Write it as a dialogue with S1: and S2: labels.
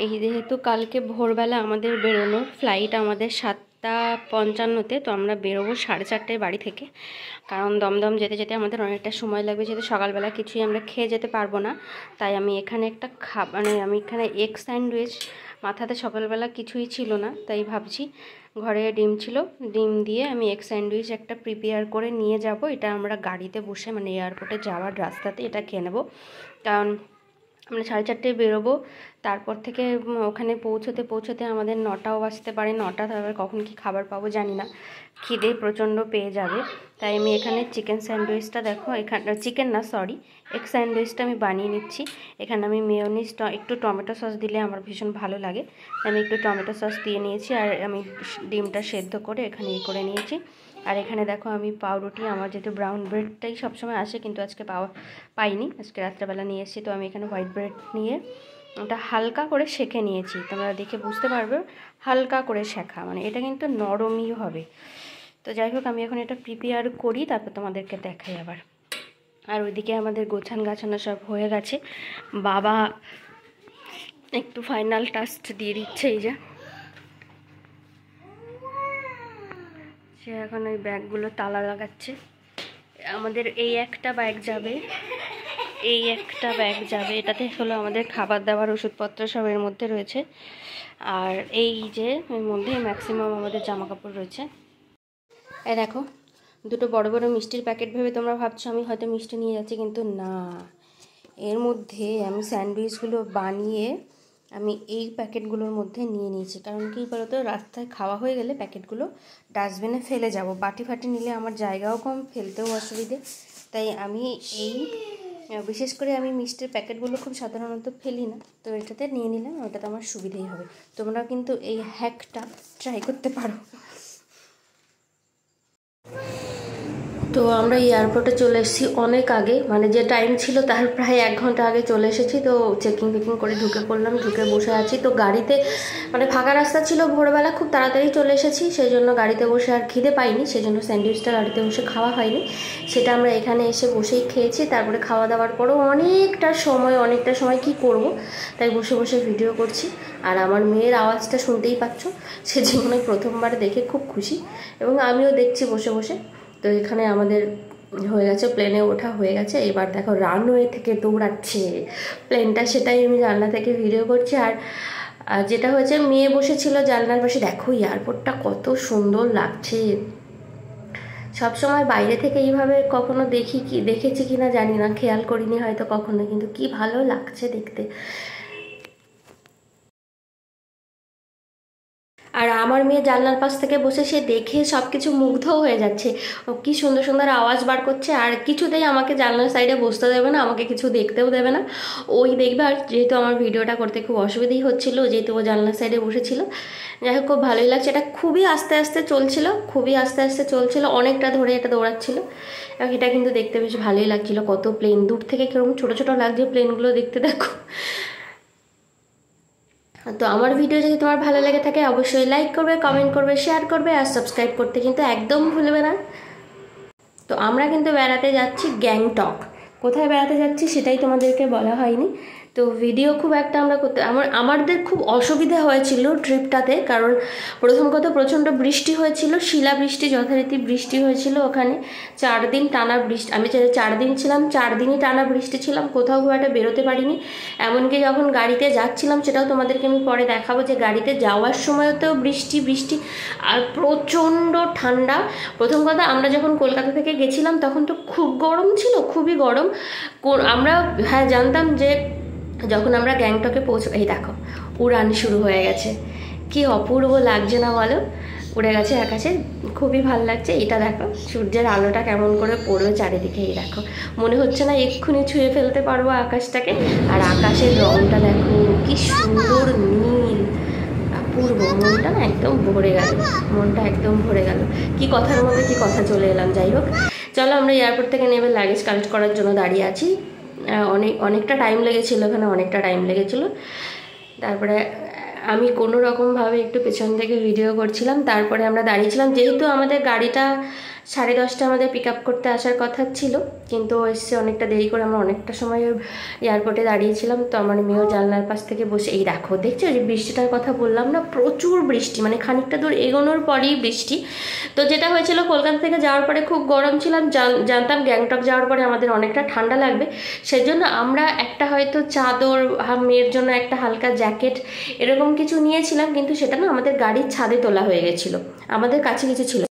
S1: এই যেহেতু কালকে ভোরবেলা আমাদের বেরোনোর ফ্লাইট আমাদের 7:55-তে, তো আমরা বেরোবো 4:30টায় বাড়ি থেকে। কারণ দমদম যেতে যেতে আমাদের অনেকটা সময় লাগবে, যেহেতু সকালবেলা কিছুই আমরা খেয়ে যেতে পারবো না। তাই আমি এখানে একটা আমি এখানে এগ স্যান্ডউইচ, মাথাতে সকালবেলা কিছুই ছিল না, তাই ভাবছি ঘরে ডিম ছিল, ডিম দিয়ে আমি এগ স্যান্ডউইচ একটা প্রিপেয়ার করে নিয়ে যাব। এটা আমরা গাড়িতে বসে মানে এয়ারপোর্টে যাওয়ার রাস্তাতে এটা খেয়ে নেবো। কারণ আমরা 4:30টায় বেরোবো, তারপর থেকে ওখানে পৌঁছতে আমাদের 9টাও বাজতে পারে। 9টা, তারপর কখন কি খাবার পাবো জানি না, খিদে প্রচণ্ড পেয়ে যাবে। তাই আমি এখানে চিকেন স্যান্ডউইচটা দেখো, এখানে চিকেন না সরি এগ স্যান্ডউইচটা আমি বানিয়ে নিচ্ছি। এখানে আমি মেয়োনিজ একটু টমেটো সস দিলে আমার ভীষণ ভালো লাগে, আমি একটু টমেটো সস দিয়ে নিয়েছি। আর আমি ডিমটা সেদ্ধ করে এখানে করে নিয়েছি। আর এখানে দেখো আমি পাউরুটি, আমার যেহেতু ব্রাউন ব্রেডটাই সবসময় আসে, কিন্তু আজকে পাইনি, আজকে রাত্রেবেলা নিয়ে এসেছি। তো আমি এখানে হোয়াইট ব্রেড নিয়ে ওটা হালকা করে সেঁকে নিয়েছি। তোমরা দেখে বুঝতে পারবে হালকা করে শেখা, মানে এটা কিন্তু নরমই হবে। তো যাই হোক, আমি এখন এটা প্রিপেয়ার করি, তারপর তোমাদেরকে দেখাই আবার। আর ওইদিকে আমাদের গাছানো সব হয়ে গেছে। বাবা একটু ফাইনাল টাচ দিয়ে দিচ্ছে, এই যে সে এখন ওই ব্যাগগুলো তালা লাগাচ্ছে। আমাদের এই একটা ব্যাগ যাবে, এটাতে হলো আমাদের খাবার দাবার ওষুধপত্র সব এর মধ্যে রয়েছে। আর এই যে এর মধ্যে ম্যাক্সিমাম আমাদের জামা কাপড় রয়েছে। এই দেখো দুটো বড় বড় মিষ্টির প্যাকেট, ভেবে তোমরা ভাবছো আমি হয়তো মিষ্টি নিয়ে যাচ্ছি, কিন্তু না, এর মধ্যে আমি স্যান্ডউইচগুলো বানিয়ে আমি এই প্যাকেটগুলোর মধ্যে নিয়ে নিয়েছি। কারণ কি বলতো, রাস্তায় খাওয়া হয়ে গেলে প্যাকেটগুলো ডাস্টবিনে ফেলে যাব, বাটি ফাটি নিলে আমার জায়গাও কম, ফেলতেও অসুবিধে। তাই আমি বিশেষ করে আমি মিষ্টির প্যাকেটগুলো খুব সাধারণত ফেলি না, তো এটাতে নিয়ে নিলাম, ওটাতে আমার সুবিধেই হবে। তোমরা কিন্তু এই হ্যাকটা ট্রাই করতে পারো। তো আমরা এয়ারপোর্টে চলে এসেছি অনেক আগে, মানে যে টাইম ছিল তার প্রায় 1 ঘন্টা আগে চলে এসেছি। তো চেকিং করে ঢুকে পড়লাম, ঢুকে বসে আছি। তো গাড়িতে মানে ফাঁকা রাস্তা ছিল, ভোরবেলা খুব তাড়াতাড়ি চলে এসেছি, সেই জন্য গাড়িতে বসে আর খিদে পাইনি, সেই জন্য স্যান্ডউইচটা গাড়িতে বসে খাওয়া হয়নি, সেটা আমরা এখানে এসে বসেই খেয়েছি। তারপরে খাওয়া দাওয়ার পরেও অনেকটা সময় কি করব, তাই বসে বসে ভিডিও করছি। আর আমার মেয়ের আওয়াজটা শুনতেই পাচ্ছ, সে জীবনে প্রথমবার দেখে খুব খুশি, এবং আমিও দেখছি বসে বসে। তো এখানে আমাদের হয়ে গেছে, প্লেনে ওঠা হয়ে গেছে। এবার দেখো রানওয়ে থেকে দৌড়াচ্ছে প্লেনটা, সেটাই আমি জানলা থেকে ভিডিও করছি। আর যেটা হয়েছে, মেয়ে বসেছিল জানলার পাশে, দেখো এয়ারপোর্টটা কত সুন্দর লাগছে। সবসময় বাইরে থেকে এইভাবে কখনো দেখেছি কি না জানি না, খেয়াল করিনি হয়তো কখনো, কিন্তু কি ভালো লাগছে দেখতে। আর আমার মেয়ে জানলার পাশ থেকে বসে সে দেখে সব কিছু মুগ্ধ হয়ে যাচ্ছে, ও কি সুন্দর সুন্দর আওয়াজ বার করছে। আর কিছুতেই আমাকে জানলার সাইডে বসতে দেবে না, আমাকে কিছু দেখতেও দেবে না, ওই দেখবে। আর যেহেতু আমার ভিডিওটা করতে খুব অসুবিধাই হচ্ছিল, যেহেতু ও জানলার সাইডে বসেছিল, যাই হোক খুব ভালোই লাগছে। এটা খুবই আস্তে আস্তে চলছিল, অনেকটা ধরে এটা দৌড়াচ্ছিল, এবং এটা কিন্তু দেখতে বেশ ভালোই লাগছিল। কত প্লেন দূর থেকে কিরকম ছোটো ছোটো লাগছে প্লেনগুলো দেখতে, দেখো। তো আমার ভিডিও যদি তোমার ভালো লেগে থাকে অবশ্যই লাইক করবে, কমেন্ট করবে, শেয়ার করবে, আর সাবস্ক্রাইব করতে কিন্তু একদম ভুলবে না। তো আমরা কিন্তু বেড়াতে যাচ্ছি গ্যাংটক। কোথায় বেড়াতে যাচ্ছি সেটাই তোমাদেরকে বলা হয়নি। তো ভিডিও খুব একটা আমরা আমাদের খুব অসুবিধা হয়েছিল ট্রিপটাতে, কারণ প্রথম কথা প্রচণ্ড বৃষ্টি হয়েছিল, শিলাবৃষ্টি, যথারীতি বৃষ্টি হয়েছিল ওখানে। 4 দিন টানা বৃষ্টি, আমি 4 দিন ছিলাম, 4 দিনই টানা বৃষ্টি ছিলাম, কোথাও খুব একটা বেরোতে পারিনি। এমনকি যখন গাড়িতে যাচ্ছিলাম, সেটাও তোমাদেরকে আমি পরে দেখাবো, যে গাড়িতে যাওয়ার সময়তেও বৃষ্টি আর প্রচণ্ড ঠান্ডা। প্রথম কথা, আমরা যখন কলকাতা থেকে গেছিলাম তখন তো খুব গরম ছিল, খুবই গরম। আমরা হ্যাঁ জানতাম যে যখন আমরা গ্যাংটকে এই দেখো উড়ান শুরু হয়ে গেছে, কি অপূর্ব লাগছে না বলো, উড়ে গেছে আকাশে, খুবই ভালো লাগছে। এটা দেখো সূর্যের আলোটা কেমন করে পড়বে চারিদিকে, এই দেখো মনে হচ্ছে না এক্ষুনি ছুঁয়ে ফেলতে পারবো আকাশটাকে। আর আকাশের রংটা দেখো কি সুন্দর নীল, অপূর্ব। মনটা একদম ভরে গেল, কি কথার মধ্যে কি কথা চলে এলাম। যাই হোক, চলো আমরা এয়ারপোর্ট থেকে নেমে লাগেজ কালেক্ট করার জন্য দাঁড়িয়ে আছি। অনেকটা টাইম লেগেছিলো এখানে, তারপরে আমি কোনো রকমভাবে একটু পেছন থেকে ভিডিও করছিলাম, তারপরে আমরা দাঁড়িয়েছিলাম, যেহেতু আমাদের গাড়িটা 10:30 আমাদের পিক আপ করতে আসার কথা ছিল, কিন্তু এসছে অনেকটা দেরি করে। আমরা অনেকটা সময় এয়ারপোর্টে দাঁড়িয়েছিলাম। তো আমার মেয়েও জানলার পাশ থেকে বসে, এই দেখো দেখছো যে বৃষ্টিটার কথা বললাম না, প্রচুর বৃষ্টি, মানে খানিকটা দূর এগোনোর পরেই বৃষ্টি। তো যেটা হয়েছিল, কলকাতা থেকে যাওয়ার পরে খুব গরম ছিলাম, জানতাম গ্যাংটক যাওয়ার পরে আমাদের অনেকটা ঠান্ডা লাগবে, সেজন্য আমরা একটা হয়তো চাদর, মেয়ের জন্য একটা হালকা জ্যাকেট এরকম কিছু নিয়েছিলাম, কিন্তু সেটা না আমাদের গাড়ির ছাদে তোলা হয়ে গেছিলো, আমাদের কাছে কিছু ছিল।